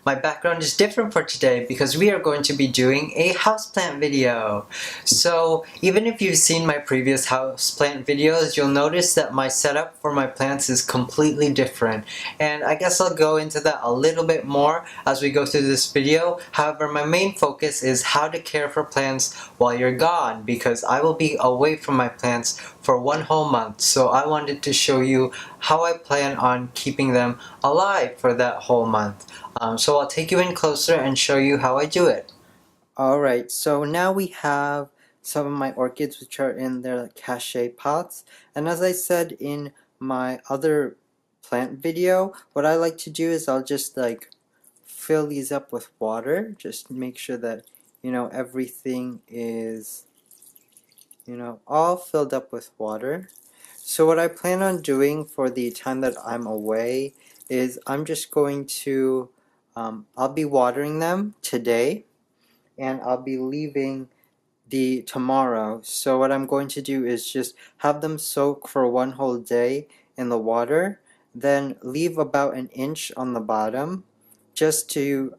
My background is different for today because we are going to be doing a houseplant video. So even if you've seen my previous houseplant videos, you'll notice that my setup for my plants is completely different. And I guess I'll go into that a little bit more as we go through this video. However, my main focus is how to care for plants while you're gone because I will be away from my plants for one whole month. So I wanted to show you how I plan on keeping them alive for that whole month. So I'll take you in closer and show you how I do it. Alright, so now we have some of my orchids which are in their cachet pots. And as I said in my other plant video, what I like to do is I'll just fill these up with water. Just make sure that, everything is, all filled up with water. So what I plan on doing for the time that I'm away is I'm just going to, I'll be watering them today and I'll be leaving the tomorrow. So what I'm going to do is just have them soak for one whole day in the water, then leave about an inch on the bottom just to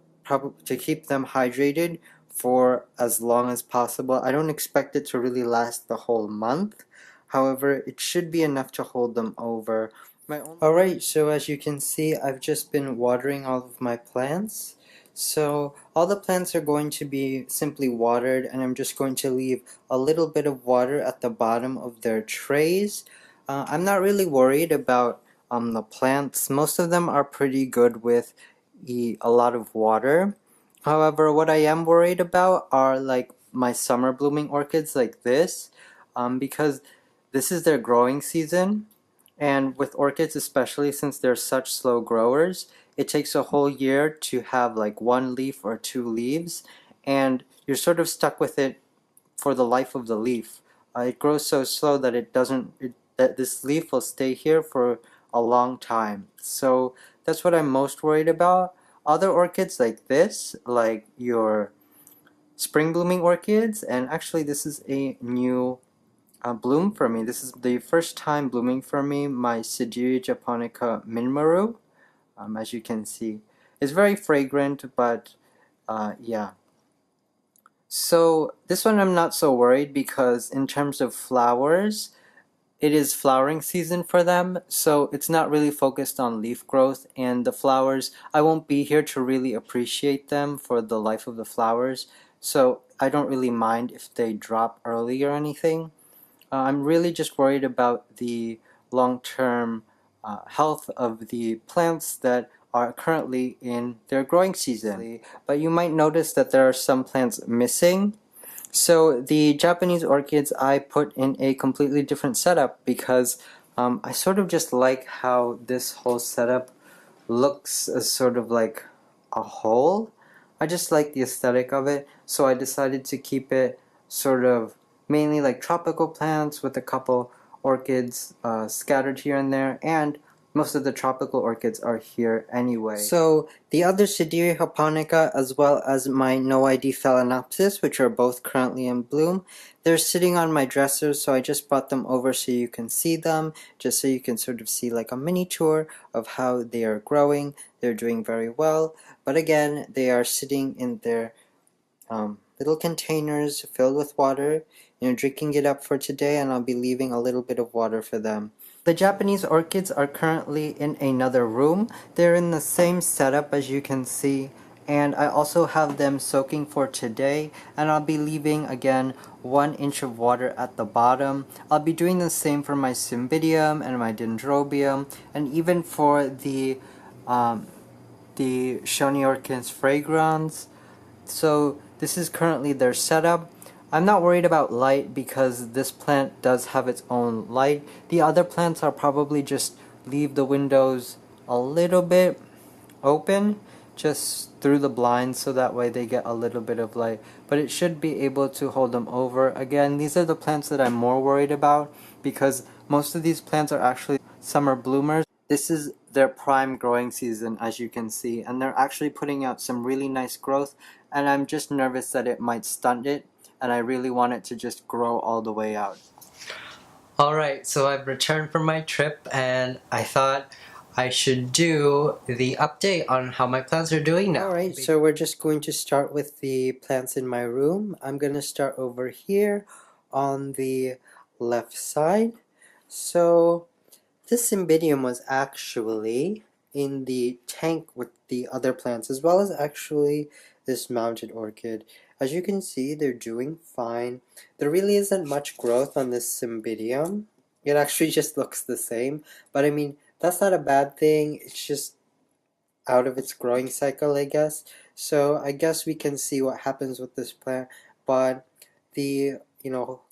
keep them hydrated for as long as possible. I don't expect it to really last the whole month. However, it should be enough to hold them over. Alright, so as you can see, I've just been watering all of my plants. So all the plants are going to be simply watered, and I'm just going to leave a little bit of water at the bottom of their trays. I'm not really worried about the plants. Most of them are pretty good with a lot of water. However, what I am worried about are like my summer blooming orchids like this, because this is their growing season. And with orchids, especially since they're such slow growers, it takes a whole year to have like one leaf or two leaves, and you're sort of stuck with it for the life of the leaf. It grows so slow that that this leaf will stay here for a long time. So that's what I'm most worried about. Other orchids like this, like your spring blooming orchids, and actually this is a new bloom for me. This is the first time blooming for me, my Sideria japonica minmaru, as you can see. It's very fragrant, but yeah. So this one I'm not so worried because in terms of flowers, it is flowering season for them, so it's not really focused on leaf growth, and the flowers, I won't be here to really appreciate them for the life of the flowers, so I don't really mind if they drop early or anything. I'm really just worried about the long-term health of the plants that are currently in their growing season. But you might notice that there are some plants missing. So the Japanese orchids I put in a completely different setup because I sort of just like how this whole setup looks as sort of like a whole. I just like the aesthetic of it, so I decided to keep it sort of mainly like tropical plants with a couple orchids scattered here and there, and most of the tropical orchids are here anyway. So the other Sideria japonica as well as my No ID Phalaenopsis, which are both currently in bloom, they're sitting on my dresser, so I just brought them over so you can see them, just so you can sort of see like a mini tour of how they are growing. They're doing very well, but again, they are sitting in their little containers filled with water, drinking it up for today, and I'll be leaving a little bit of water for them. The Japanese orchids are currently in another room. They're in the same setup as you can see, and I also have them soaking for today, and I'll be leaving again 1 inch of water at the bottom. I'll be doing the same for my Cymbidium and my Dendrobium, and even for the Shoniorchis fragrans. So this is currently their setup. I'm not worried about light because this plant does have its own light. The other plants I'll probably just leave the windows a little bit open, just through the blinds, so that way they get a little bit of light. But it should be able to hold them over. Again, these are the plants that I'm more worried about because most of these plants are actually summer bloomers. This is their prime growing season, as you can see, and they're actually putting out some really nice growth, and I'm just nervous that it might stunt it, and I really want it to just grow all the way out. Alright, so I've returned from my trip, and I thought I should do the update on how my plants are doing now. Alright, so we're just going to start with the plants in my room. I'm going to start over here on the left side. So this Cymbidium was actually in the tank with the other plants, as well as actually this mounted orchid. As you can see, they're doing fine. There really isn't much growth on this Cymbidium. It actually just looks the same, but I mean, that's not a bad thing. It's just out of its growing cycle, I guess. So I guess we can see what happens with this plant, but the,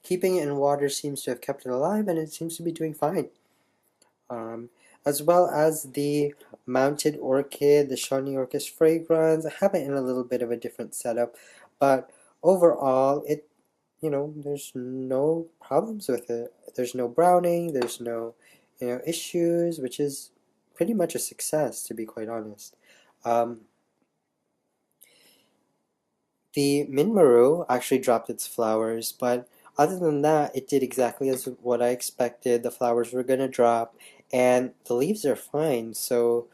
keeping it in water seems to have kept it alive, and it seems to be doing fine. As well as the mounted orchid, the Shiny Orchis fragrance. I have it in a little bit of a different setup, but overall, there's no problems with it. There's no browning, there's no, issues, which is pretty much a success, to be quite honest. The Minmaru actually dropped its flowers, but other than that, it did exactly as what I expected. The flowers were going to drop, and the leaves are fine. So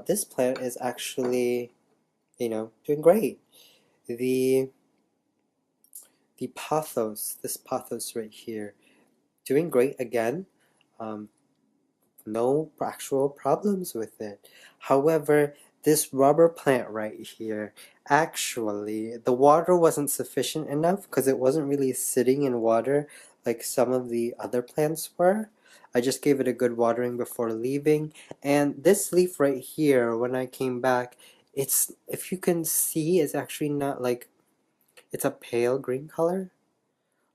this plant is actually, doing great. The this pothos right here, doing great again. No actual problems with it. However, this rubber plant right here, actually, the water wasn't sufficient enough because it wasn't really sitting in water like some of the other plants were. I just gave it a good watering before leaving. And this leaf right here, when I came back, if you can see, it's actually not like, it's a pale green color.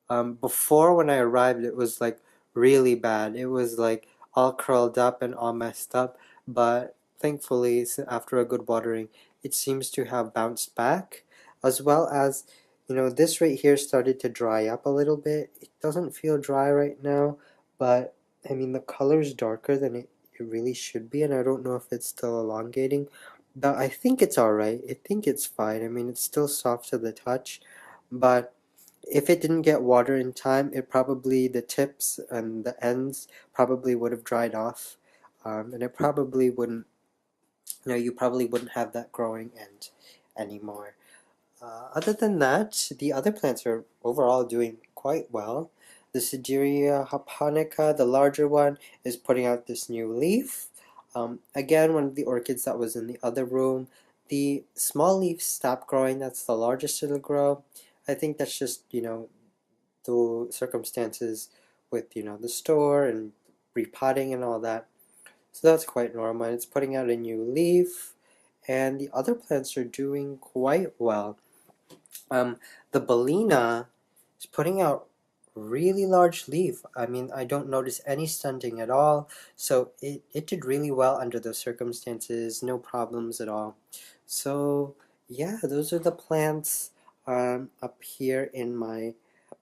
Before when I arrived, it was like really bad. It was like all curled up and all messed up, but thankfully, after a good watering, it seems to have bounced back, as well as, this right here started to dry up a little bit. It doesn't feel dry right now, but I mean, the color is darker than it really should be, and I don't know if it's still elongating, but I think it's alright. I think it's fine. I mean, it's still soft to the touch, but if it didn't get water in time, the tips and the ends probably would have dried off, and it probably wouldn't, you probably wouldn't have that growing end anymore. Other than that, the other plants are overall doing quite well. The Sideria japonica, the larger one, is putting out this new leaf. Again, one of the orchids that was in the other room. The small leaves stopped growing. That's the largest it'll grow. I think that's just, the circumstances with, the store and repotting and all that. So that's quite normal. It's putting out a new leaf, and the other plants are doing quite well. The Bellina is putting out really large leaf. I mean, I don't notice any stunting at all, so it did really well under those circumstances, no problems at all. So yeah, those are the plants up here in my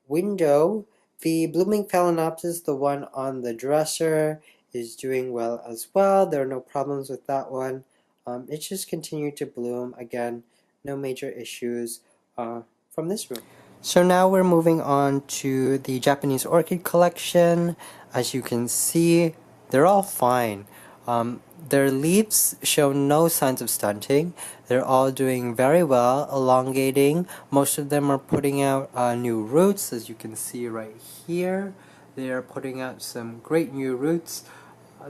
window. The blooming Phalaenopsis, the one on the dresser, is doing well as well. There are no problems with that one. It just continued to bloom. Again, no major issues from this room. So now we're moving on to the Japanese orchid collection. As you can see, they're all fine. Their leaves show no signs of stunting. They're all doing very well, elongating. Most of them are putting out new roots, as you can see right here. They are putting out some great new roots.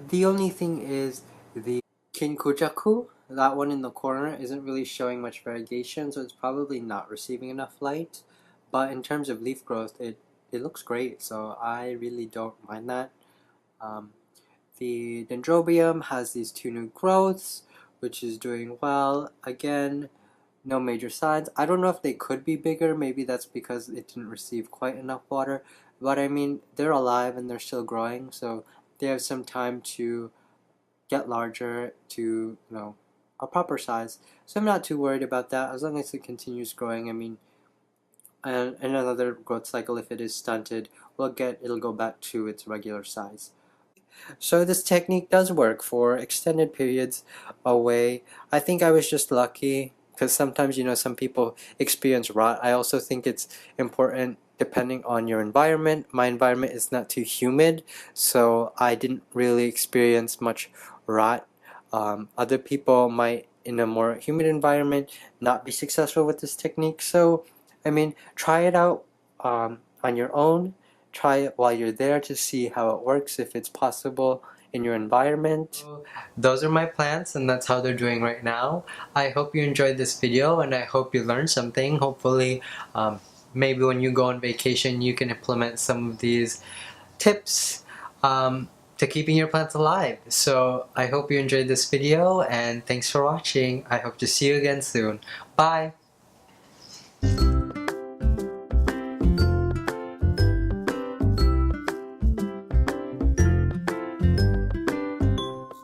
The only thing is the Kinkujaku, that one in the corner, isn't really showing much variegation, so it's probably not receiving enough light. But in terms of leaf growth, it looks great, so I really don't mind that. The Dendrobium has these two new growths, which is doing well. Again, no major signs. I don't know if they could be bigger. Maybe that's because it didn't receive quite enough water. But I mean, they're alive and they're still growing, so they have some time to get larger to, a proper size. So I'm not too worried about that as long as it continues growing. I mean, and another growth cycle, if it is stunted, it'll go back to its regular size. So this technique does work for extended periods away. I think I was just lucky because sometimes, some people experience rot. I also think it's important depending on your environment. My environment is not too humid, so I didn't really experience much rot. Other people might, in a more humid environment, not be successful with this technique. So, I mean, try it out on your own. Try it while you're there to see how it works, if it's possible in your environment. So, those are my plants, and that's how they're doing right now. I hope you enjoyed this video, and I hope you learned something. Hopefully, maybe when you go on vacation, you can implement some of these tips to keeping your plants alive. So I hope you enjoyed this video, and thanks for watching. I hope to see you again soon. Bye!